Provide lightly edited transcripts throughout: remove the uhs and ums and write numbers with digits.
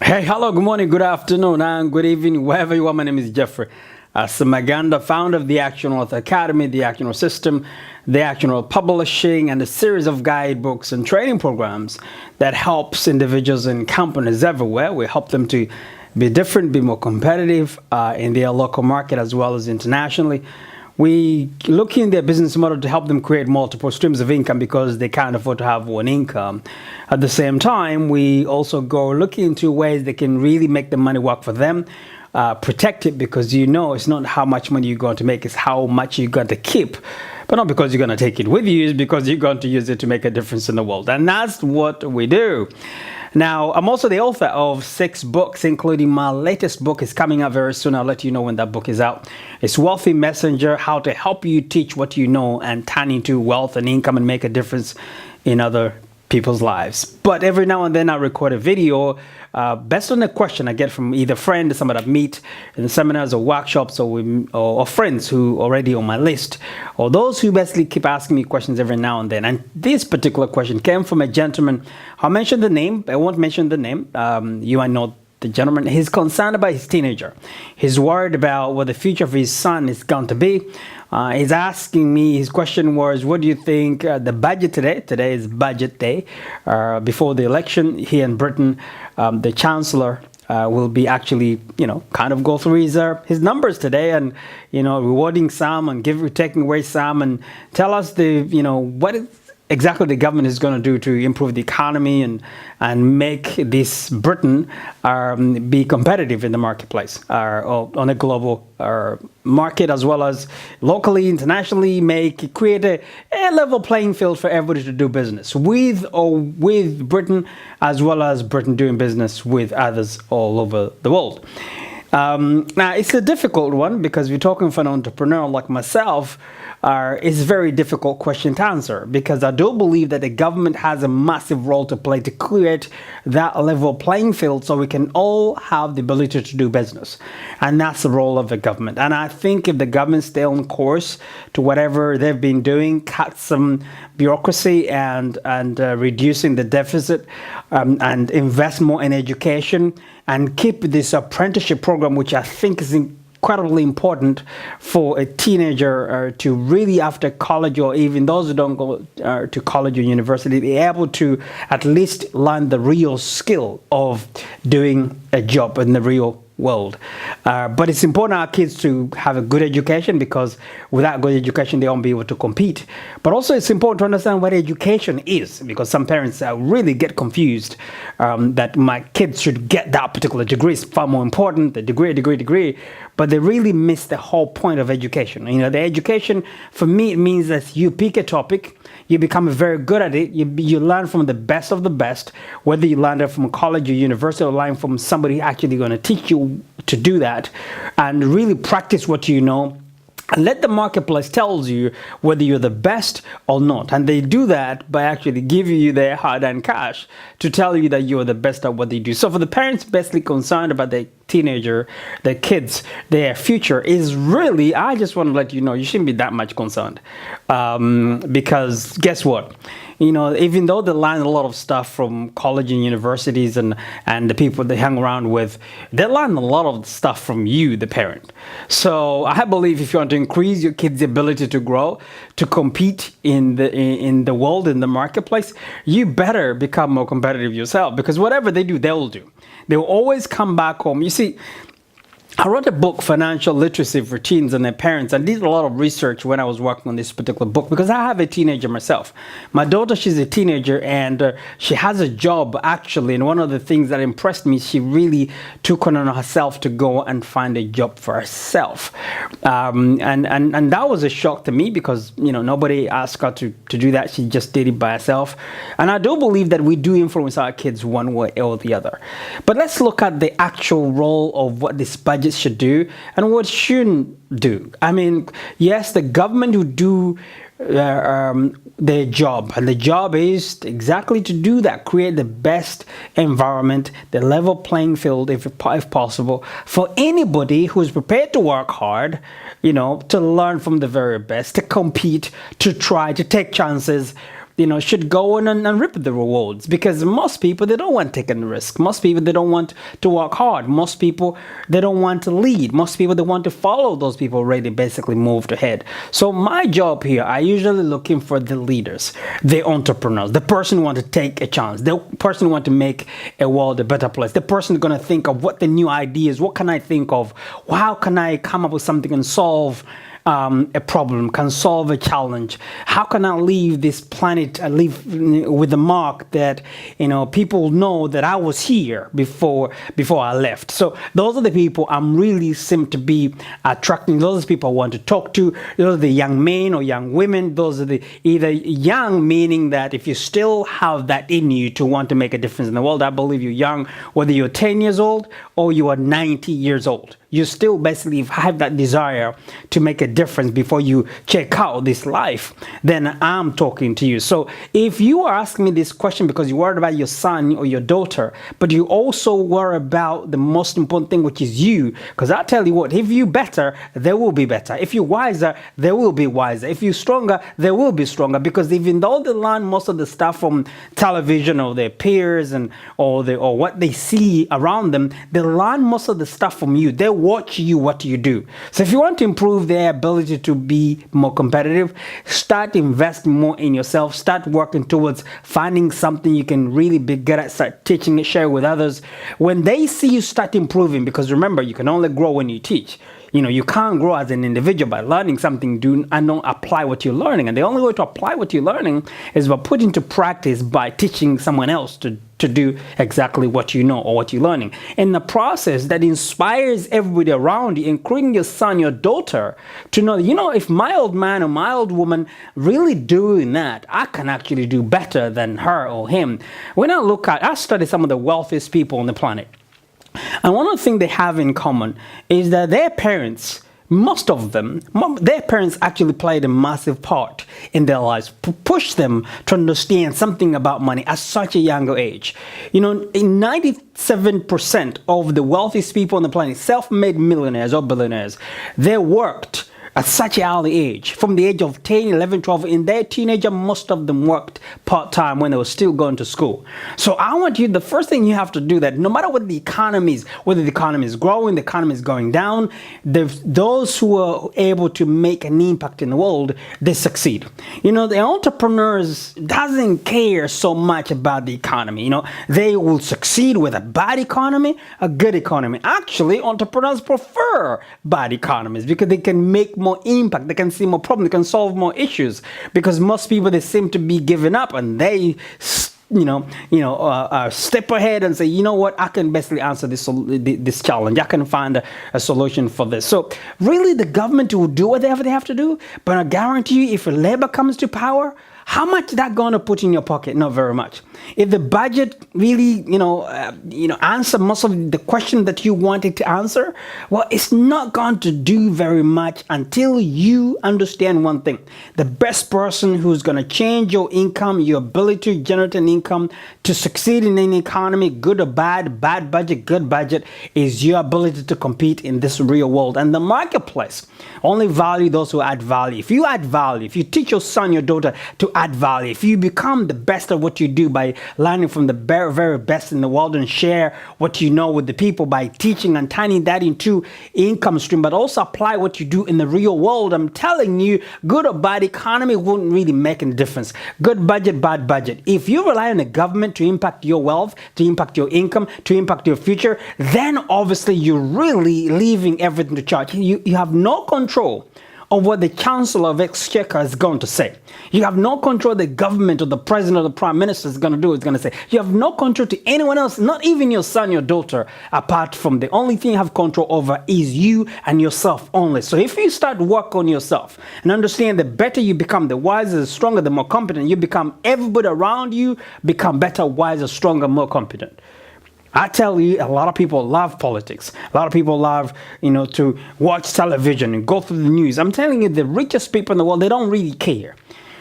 Hey, hello, good morning, good afternoon, and good evening, wherever you are. My name is Jeffrey Samaganda, founder of the Action Wealth Academy, the Action Wealth System, the Action Wealth Publishing, and a series of guidebooks and training programs that helps individuals and companies everywhere. We help them to be different, be more competitive in their local market as well as internationally. We look in their business model to help them create multiple streams of income because they can't afford to have one income. At the same time, we also go looking into ways they can really make the money work for them, protect it, because it's not how much money you're going to make, it's how much you're going to keep. But not because you're going to take it with you, it's because you're going to use it to make a difference in the world. And that's what we do. Now, I'm also the author of 6 books, including my latest book is coming out very soon. I'll let you know when that book is out. It's Wealthy Messenger, how to help you teach what you know and turn into wealth and income and make a difference in other people's lives. But every now and then I record a video based on a question I get from either friend, somebody I meet in seminars or workshops, or friends who are already on my list, or those who basically keep asking me questions every now and then. And this particular question came from a gentleman. I'll mention the name, but I won't mention the name. You might know the gentleman. He's concerned about his teenager. He's worried about what the future of his son is going to be. He's asking me, his question was, what do you think the budget today is budget day, before the election here in Britain, the chancellor will be actually, kind of go through his numbers today and, rewarding some and taking away some, and tell us what exactly the government is going to do to improve the economy and make this Britain be competitive in the marketplace, or on a global market, as well as locally, internationally, create a level playing field for everybody to do business with Britain, as well as Britain doing business with others all over the world. Now, it's a difficult one because we're talking for an entrepreneur like myself. It's a very difficult question to answer, because I do believe that the government has a massive role to play to create that level playing field so we can all have the ability to do business. And that's the role of the government. And I think if the government stay on course to whatever they've been doing, cut some bureaucracy and reducing the deficit, and invest more in education, and keep this apprenticeship program, which I think is incredibly important for a teenager to really, after college, or even those who don't go to college or university, be able to at least learn the real skill of doing a job in the real world. But it's important our kids to have a good education, because without good education they won't be able to compete. But also it's important to understand what education is, because some parents really get confused that my kids should get that particular degree. It's far more important, the degree, but they really miss the whole point of education. The education, for me, it means that you pick a topic, you become very good at it, you learn from the best of the best, whether you learn it from college or university, or learn from somebody actually going to teach you to do that, and really practice what you know. And let the marketplace tells you whether you're the best or not. And they do that by actually giving you their hard-earned cash to tell you that you're the best at what they do. So for the parents basically concerned about their teenager, their kids, their future, is really, I just want to let you know, you shouldn't be that much concerned. Because guess what? Even though they learn a lot of stuff from college and universities and the people they hang around with, they learn a lot of stuff from you, the parent. So I believe if you want to increase your kids' ability to grow, to compete in the world, in the marketplace, you better become more competitive yourself, because whatever they do, they'll do. They'll always come back home. You see, I wrote a book, Financial Literacy for Teens and Their Parents. I did a lot of research when I was working on this particular book, because I have a teenager myself. My daughter, she's a teenager, and she has a job, actually. And one of the things that impressed me, she really took on herself to go and find a job for herself. And that was a shock to me, because, nobody asked her to do that. She just did it by herself. And I do believe that we do influence our kids one way or the other. But let's look at the actual role of what this budget should do and what shouldn't do. I mean, yes, the government would do their job, and the job is exactly to do that, create the best environment, the level playing field, if possible, for anybody who is prepared to work hard, to learn from the very best, to compete, to try, to take chances, should go in and reap the rewards, because most people, they don't want to take a risk. Most people, they don't want to work hard. Most people, they don't want to lead. Most people, they want to follow those people already basically moved ahead. So my job here, I usually looking for the leaders, the entrepreneurs, the person who want to take a chance, the person who want to make a world a better place, the person going to think of what the new ideas, what can I think of, how can I come up with something and solve a problem, can solve a challenge. How can I leave this planet, leave with the mark that people know that I was here before I left. So those are the people I'm really seem to be attracting. Those are the people I want to talk to. Those are the young men or young women. Those are the either young, meaning that if you still have that in you to want to make a difference in the world. I believe you're young, whether you're 10 years old or you are 90 years old. You still basically have that desire to make a difference before you check out this life, then I'm talking to you. So if you are asking me this question because you're worried about your son or your daughter, but you also worry about the most important thing, which is you, because I tell you what, if you're better, they will be better. If you're wiser, they will be wiser. If you're stronger, they will be stronger, because even though they learn most of the stuff from television or their peers or what they see around them, they learn most of the stuff from you. They watch you, what you do. So if you want to improve their ability to be more competitive, start investing more in yourself. Start working towards finding something you can really be good at. Start teaching it, share with others. When they see you start improving, because remember, you can only grow when you teach. You can't grow as an individual by learning something, and don't apply what you're learning. And the only way to apply what you're learning is by putting into practice, by teaching someone else to do exactly what you know or what you're learning. In the process that inspires everybody around you, including your son, your daughter, to know, if my old man or my old woman really doing that, I can actually do better than her or him. When I study some of the wealthiest people on the planet. And one of the things they have in common is that their parents, most of them, their parents actually played a massive part in their lives, push them to understand something about money at such a younger age. In 97% of the wealthiest people on the planet, self-made millionaires or billionaires, they worked at such an early age, from the age of 10, 11, 12, in their teenager, most of them worked part-time when they were still going to school. So I want you, the first thing you have to do, that no matter what the economy is, whether the economy is growing, the economy is going down, those who are able to make an impact in the world, they succeed. The entrepreneurs doesn't care so much about the economy. They will succeed with a bad economy, a good economy. Actually, entrepreneurs prefer bad economies because they can make more impact, they can see more problems, they can solve more issues, because most people, they seem to be giving up, and they step ahead and say, you know what, I can basically answer this challenge. I can find a solution for this. So really, the government will do whatever they have to do, but I guarantee you, if Labour comes to power, how much is that going to put in your pocket? Not very much. If the budget really, answer most of the question that you wanted to answer, well, it's not going to do very much until you understand one thing. The best person who's going to change your income, your ability to generate an income, to succeed in any economy, good or bad budget, good budget, is your ability to compete in this real world. And the marketplace only value those who add value. If you add value, if you teach your son, your daughter to add value, if you become the best at what you do by learning from the very, very best in the world and share what you know with the people by teaching and turning that into income stream, but also apply what you do in the real world, I'm telling you, good or bad economy wouldn't really make any difference. Good budget, bad budget. If you rely on the government to impact your wealth, to impact your income, to impact your future, then obviously you're really leaving everything to chance. You have no control of what the Chancellor of Exchequer is going to say. You have no control of the government or the president or the prime minister is going to do, is going to say. You have no control to anyone else, not even your son, your daughter, apart from the only thing you have control over is you and yourself only. So if you start work on yourself and understand, the better you become, the wiser, the stronger, the more competent you become, everybody around you become better, wiser, stronger, more competent. I tell you, a lot of people love politics. A lot of people love, to watch television and go through the news. I'm telling you, the richest people in the world, they don't really care.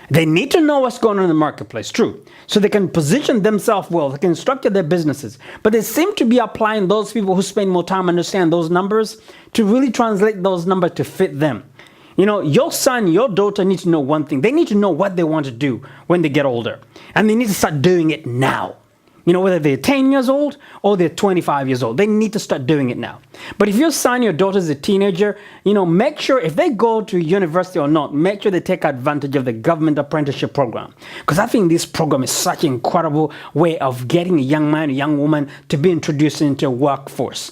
They need to know what's going on in the marketplace, true. So they can position themselves well, they can structure their businesses. But they seem to be applying those people who spend more time understand those numbers to really translate those numbers to fit them. You know, your son, your daughter need to know one thing. They need to know what they want to do when they get older. And they need to start doing it now. You know, whether they're 10 years old or they're 25 years old, they need to start doing it now. But if your son, your daughter is a teenager, you know, make sure if they go to university or not, make sure they take advantage of the government apprenticeship program. Because I think this program is such an incredible way of getting a young man, a young woman to be introduced into a workforce.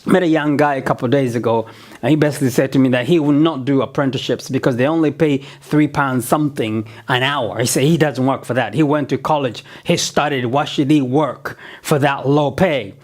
Met a young guy a couple of days ago, and he basically said to me that he will not do apprenticeships because they only pay £3 something an hour. He said he doesn't work for that. He went to college, he studied, why should he work for that low pay?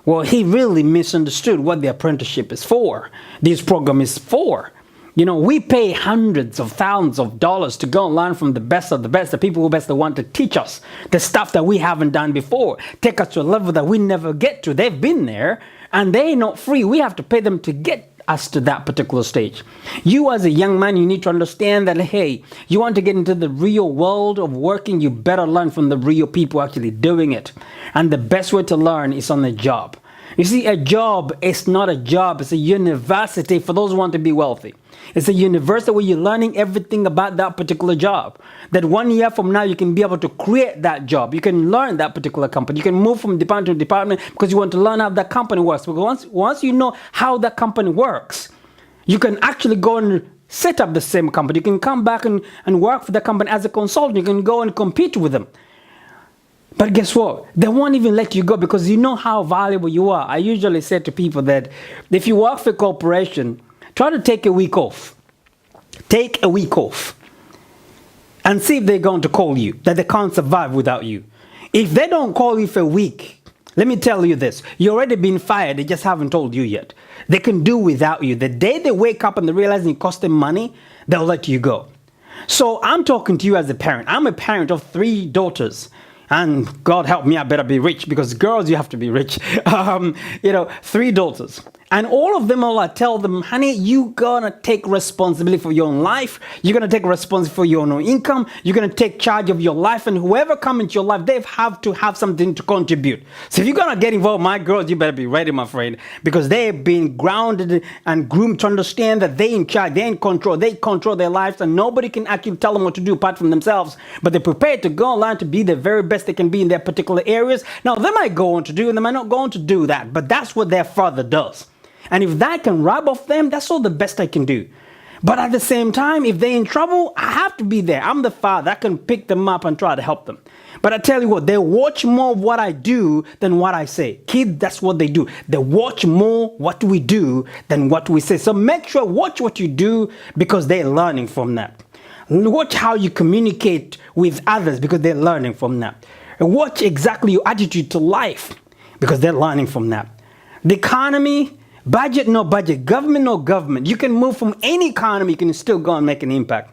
Well, he really misunderstood what the apprenticeship is for. This program is for. You know, we pay hundreds of thousands of dollars to go and learn from the best of the best, the people who best want to teach us the stuff that we haven't done before, take us to a level that we never get to. They've been there and they're not free. We have to pay them to get us to that particular stage. You as a young man, you need to understand that, hey, you want to get into the real world of working, you better learn from the real people actually doing it. And the best way to learn is on the job. You see, a job is not a job, it's a university for those who want to be wealthy. It's a university where you're learning everything about that particular job. That 1 year from now, you can be able to create that job. You can learn that particular company. You can move from department to department because you want to learn how that company works. Because once you know how that company works, you can actually go and set up the same company. You can come back and work for the company as a consultant. You can go and compete with them. But guess what? They won't even let you go because you know how valuable you are. I usually say to people that if you work for a corporation, try to take a week off. Take a week off. And see if they're going to call you, that they can't survive without you. If they don't call you for a week, let me tell you this. You've already been fired. They just haven't told you yet. They can do without you. The day they wake up and they realize it costs them money, they'll let you go. So I'm talking to you as a parent. I'm a parent of 3 daughters. And God help me, I better be rich because girls, you have to be rich. 3 daughters. And all of them, I tell them, honey, you gonna take responsibility for your own life. You're gonna take responsibility for your own income. You're gonna take charge of your life. And whoever comes into your life, they have to have something to contribute. So if you're gonna get involved, my girls, you better be ready, my friend, because they've been grounded and groomed to understand that they're in charge, they're in control, they control their lives, and nobody can actually tell them what to do apart from themselves. But they're prepared to go and learn to be the very best they can be in their particular areas. Now, they might go on to do, and they might not go on to do that, but that's what their father does. And if that can rub off them, that's all the best I can do. But at the same time, if they're in trouble, I have to be there. I'm the father. I can pick them up and try to help them. But I tell you what, they watch more of what I do than what I say. Kids, that's what they do. They watch more what we do than what we say. So make sure, watch what you do because they're learning from that. Watch how you communicate with others because they're learning from that. And watch exactly your attitude to life because they're learning from that. The economy, budget, no budget, government, no government. You can move from any economy, you can still go and make an impact.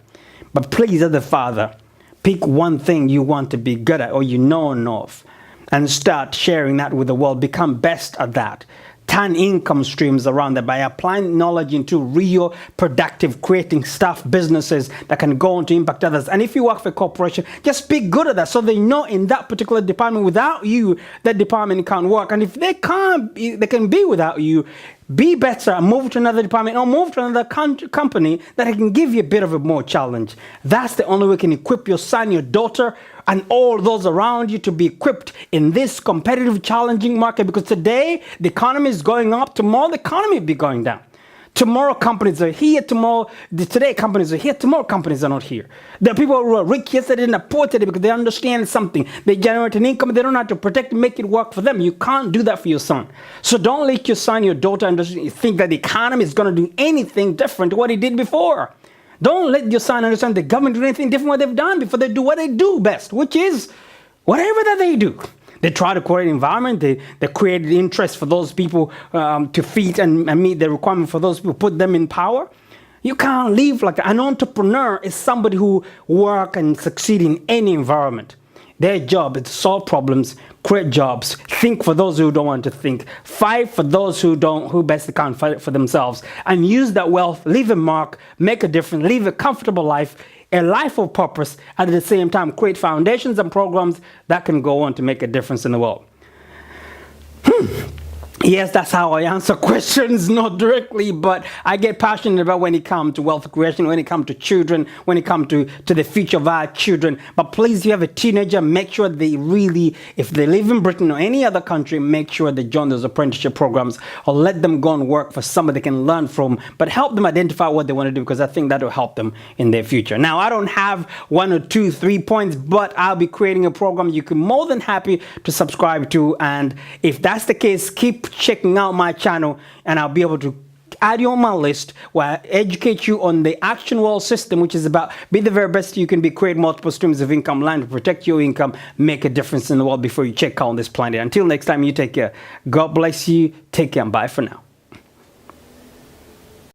But please, as a father, pick one thing you want to be good at or you know enough and start sharing that with the world. Become best at that. Turn income streams around that by applying knowledge into real, productive, creating stuff, businesses that can go on to impact others. And if you work for a corporation, just be good at that so they know in that particular department, without you, that department can't work. And if they can't, they can be without you, be better and move to another department or move to another company that can give you a bit of a more challenge. That's the only way you can equip your son, your daughter, and all those around you to be equipped in this competitive, challenging market. Because today, the economy is going up. Tomorrow, the economy will be going down. Tomorrow, companies are here. Today, companies are here. Tomorrow, companies are not here. There are people who are rich yesterday and are poor today because they understand something. They generate an income. They don't have to protect and make it work for them. You can't do that for your son. So don't let your son, your daughter, think that the economy is going to do anything different to what it did before. Don't let your son understand the government do anything different what they've done before. They do what they do best, which is whatever that they do. They try to create an environment. They create interest for those people to feed and meet the requirement for those people, put them in power. You can't live like that. An entrepreneur is somebody who works and succeeds in any environment. Their job is to solve problems, create jobs, think for those who don't want to think, fight for those who best can't fight for themselves, and use that wealth, leave a mark, make a difference, live a comfortable life, a life of purpose, and at the same time create foundations and programs that can go on to make a difference in the world. Yes, that's how I answer questions, not directly, but I get passionate about when it comes to wealth creation, when it comes to children, when it comes to the future of our children. But please, if you have a teenager, make sure they really, if they live in Britain or any other country, make sure they join those apprenticeship programs or let them go and work for somebody they can learn from, but help them identify what they want to do, because I think that will help them in their future. Now, I don't have 1 or 2, 3 points, but I'll be creating a program you can more than happy to subscribe to. And if that's the case, keep checking out my channel and I'll be able to add you on my list where I educate you on the actionable system, which is about be the very best you can be, create multiple streams of income, learn to protect your income, make a difference in the world before you check out on this planet. Until next time, you take care. God bless you. Take care and bye for now.